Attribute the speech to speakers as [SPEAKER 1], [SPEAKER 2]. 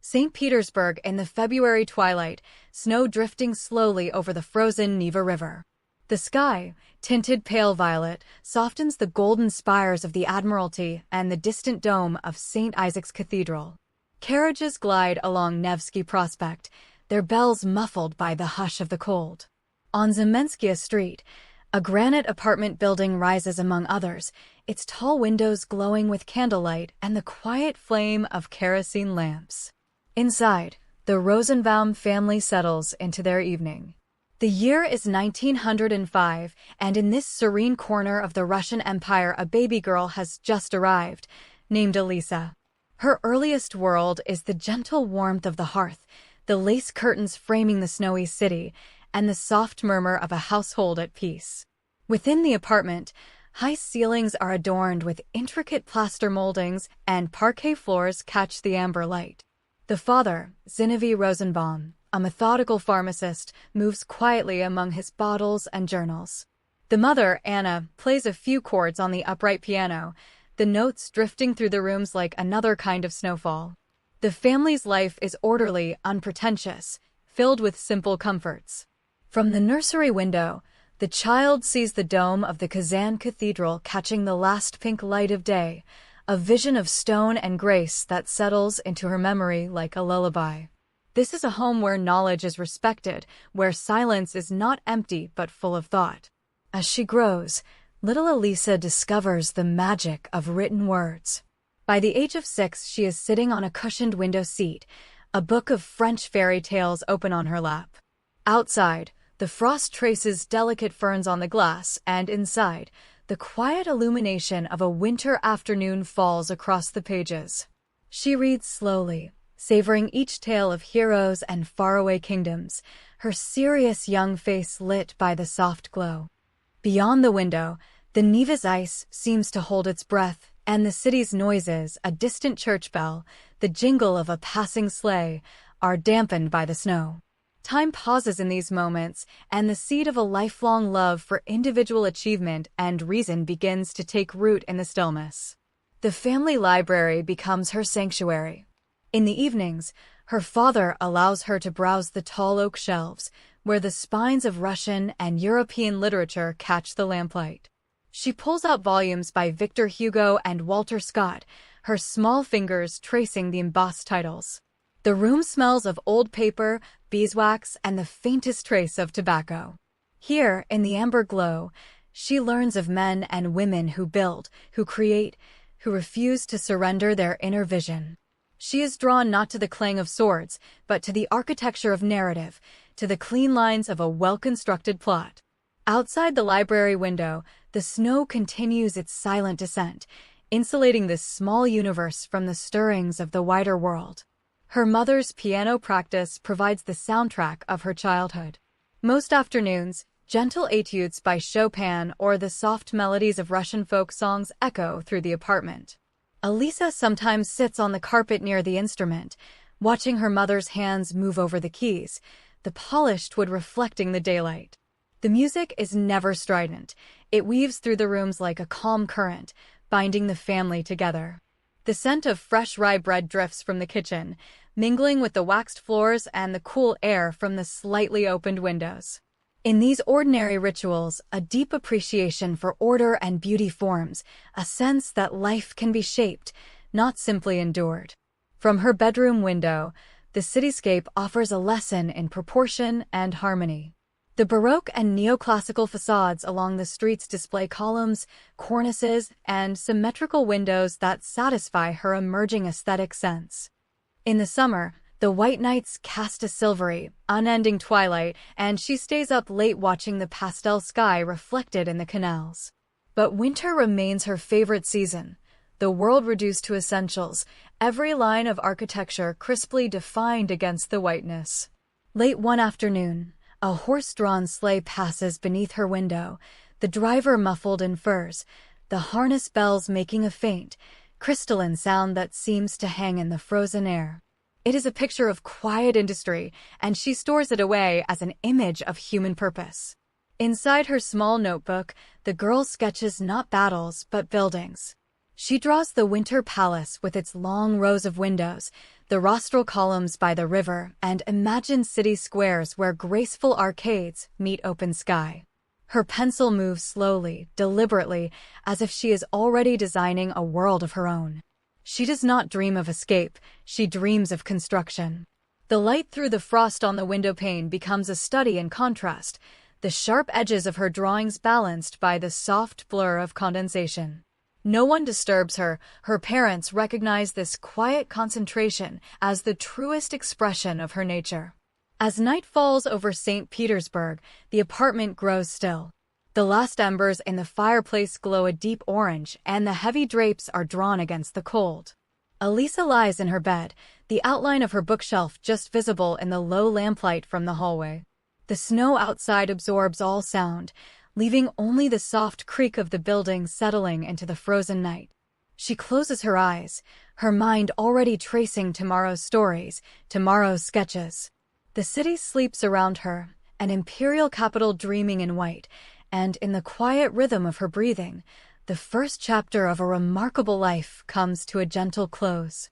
[SPEAKER 1] St. Petersburg in the February twilight, snow drifting slowly over the frozen Neva River. The sky, tinted pale violet, softens the golden spires of the Admiralty and the distant dome of St. Isaac's Cathedral. Carriages glide along Nevsky Prospect, their bells muffled by the hush of the cold. On Zemenskia Street, a granite apartment building rises among others, its tall windows glowing with candlelight and the quiet flame of kerosene lamps. Inside, the Rosenbaum family settles into their evening. The year is 1905, and in this serene corner of the Russian Empire a baby girl has just arrived, named Elisa. Her earliest world is the gentle warmth of the hearth, the lace curtains framing the snowy city, and the soft murmur of a household at peace. Within the apartment, high ceilings are adorned with intricate plaster moldings and parquet floors catch the amber light. The father, Zinovy Rosenbaum, a methodical pharmacist, moves quietly among his bottles and journals. The mother, Anna, plays a few chords on the upright piano, the notes drifting through the rooms like another kind of snowfall. The family's life is orderly, unpretentious, filled with simple comforts. From the nursery window, the child sees the dome of the Kazan Cathedral catching the last pink light of day, a vision of stone and grace that settles into her memory like a lullaby. This is a home where knowledge is respected, where silence is not empty but full of thought. As she grows, little Elisa discovers the magic of written words. By the age of 6, she is sitting on a cushioned window seat, a book of French fairy tales open on her lap. Outside, the frost traces delicate ferns on the glass, and inside, the quiet illumination of a winter afternoon falls across the pages. She reads slowly, savoring each tale of heroes and faraway kingdoms, her serious young face lit by the soft glow. Beyond the window, the Neva's ice seems to hold its breath, and the city's noises, a distant church bell, the jingle of a passing sleigh, are dampened by the snow. Time pauses in these moments, and the seed of a lifelong love for individual achievement and reason begins to take root in the stillness. The family library becomes her sanctuary. In the evenings, her father allows her to browse the tall oak shelves, where the spines of Russian and European literature catch the lamplight. She pulls out volumes by Victor Hugo and Walter Scott, her small fingers tracing the embossed titles. The room smells of old paper, beeswax, and the faintest trace of tobacco. Here, in the amber glow, she learns of men and women who build, who create, who refuse to surrender their inner vision. She is drawn not to the clang of swords, but to the architecture of narrative, to the clean lines of a well-constructed plot. Outside the library window, the snow continues its silent descent, insulating this small universe from the stirrings of the wider world. Her mother's piano practice provides the soundtrack of her childhood. Most afternoons, gentle etudes by Chopin or the soft melodies of Russian folk songs echo through the apartment. Elisa sometimes sits on the carpet near the instrument, watching her mother's hands move over the keys, the polished wood reflecting the daylight. The music is never strident. It weaves through the rooms like a calm current, binding the family together. The scent of fresh rye bread drifts from the kitchen, mingling with the waxed floors and the cool air from the slightly opened windows. In these ordinary rituals, a deep appreciation for order and beauty forms, a sense that life can be shaped, not simply endured. From her bedroom window, the cityscape offers a lesson in proportion and harmony. The Baroque and neoclassical facades along the streets display columns, cornices, and symmetrical windows that satisfy her emerging aesthetic sense. In the summer, the white nights cast a silvery, unending twilight, and she stays up late watching the pastel sky reflected in the canals. But winter remains her favorite season, the world reduced to essentials, every line of architecture crisply defined against the whiteness. Late one afternoon, a horse-drawn sleigh passes beneath her window, the driver muffled in furs, the harness bells making a faint, crystalline sound that seems to hang in the frozen air. It is a picture of quiet industry, and she stores it away as an image of human purpose. Inside her small notebook, the girl sketches not battles but buildings. She draws the Winter Palace with its long rows of windows, the rostral columns by the river, and imagined city squares where graceful arcades meet open sky. Her pencil moves slowly, deliberately, as if she is already designing a world of her own. She does not dream of escape, she dreams of construction. The light through the frost on the windowpane becomes a study in contrast, the sharp edges of her drawings balanced by the soft blur of condensation. No one disturbs her. Her parents recognize this quiet concentration as the truest expression of her nature. As night falls over St. Petersburg, the apartment grows still. The last embers in the fireplace glow a deep orange, and the heavy drapes are drawn against the cold. Elisa lies in her bed, the outline of her bookshelf just visible in the low lamplight from the hallway. The snow outside absorbs all sound, leaving only the soft creak of the building settling into the frozen night. She closes her eyes, her mind already tracing tomorrow's stories, tomorrow's sketches. The city sleeps around her, an imperial capital dreaming in white, and in the quiet rhythm of her breathing, the first chapter of a remarkable life comes to a gentle close.